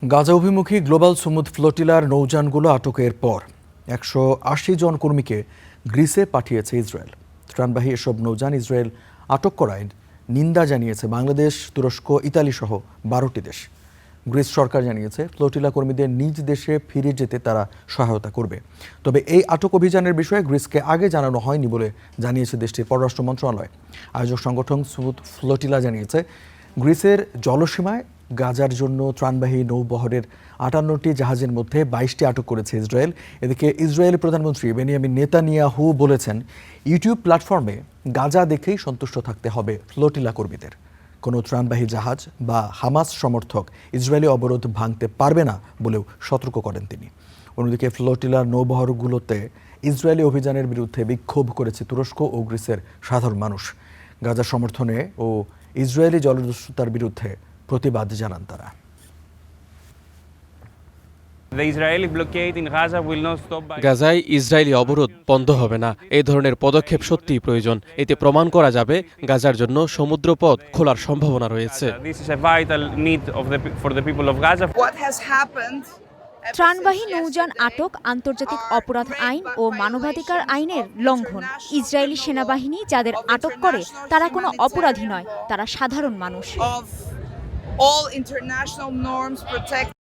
গাজা অভিমুখী global Sumud ফ্লোটিলার নৌযানগুলো আটকের পর ১৮০ জন কর্মীকে গ্রিসে পাঠিয়েছে ইসরায়েল। ত্রাণবাহী এসব নৌযান ইসরায়েল আটক করায় নিন্দা জানিয়েছে বাংলাদেশ, তুরস্ক, ইতালি সহ ১২টি দেশ। গ্রিস সরকার জানিয়েছে ফ্লোটিলা কর্মীদের নিজ দেশে ফিরে যেতে তারা সহায়তা করবে। তবে এই আটক অভিযানের বিষয়ে গ্রিসকে আগে জানানো হয়নি বলে জানিয়েছে দেশটির পররাষ্ট্র মন্ত্রণালয়। আয়োজক সংগঠন সুমুদ ফ্লোটিলা জানিয়েছে গ্রিসের জলসীমায় গাজার জন্য ত্রাণবাহী নৌবহরের ৫৮টি জাহাজের মধ্যে ২২টি আটক করেছে ইসরায়েল। এদিকে ইসরায়েলের প্রধানমন্ত্রী বেনিয়ামিন নেতানিয়াহু বলেছেন, ইউটিউব প্ল্যাটফর্মে গাজা দেখেই সন্তুষ্ট থাকতে হবে ফ্লোটিলা কর্মীদের। কোনো ত্রাণবাহী জাহাজ বা হামাস সমর্থক ইসরায়েলি অবরোধ ভাঙতে পারবে না বলেও সতর্ক করেন তিনি। অন্যদিকে ফ্লোটিলার নৌবহরগুলোতে ইসরায়েলি অভিযানের বিরুদ্ধে বিক্ষোভ করেছে তুরস্ক ও গ্রিসের সাধারণ মানুষ। গাজা সমর্থনে ও ইসরায়েলি জলদস্যুতার বিরুদ্ধে প্রতিবাদ জানান তারা। গাজায় ইসরায়েলি অবরোধ বন্ধ হবে না। এই ধরনের পদক্ষেপ সত্যিই প্রয়োজন। এতে প্রমাণ করা যাবে গাজার জন্য সমুদ্রপথ খোলার সম্ভাবনা রয়েছে। ত্রাণবাহী নৌযান আটক আন্তর্জাতিক অপরাধ আইন ও মানবাধিকার আইনের লঙ্ঘন। ইসরায়েলি সেনাবাহিনী যাদের আটক করে তারা কোনো অপরাধী নয়, তারা সাধারণ মানুষ।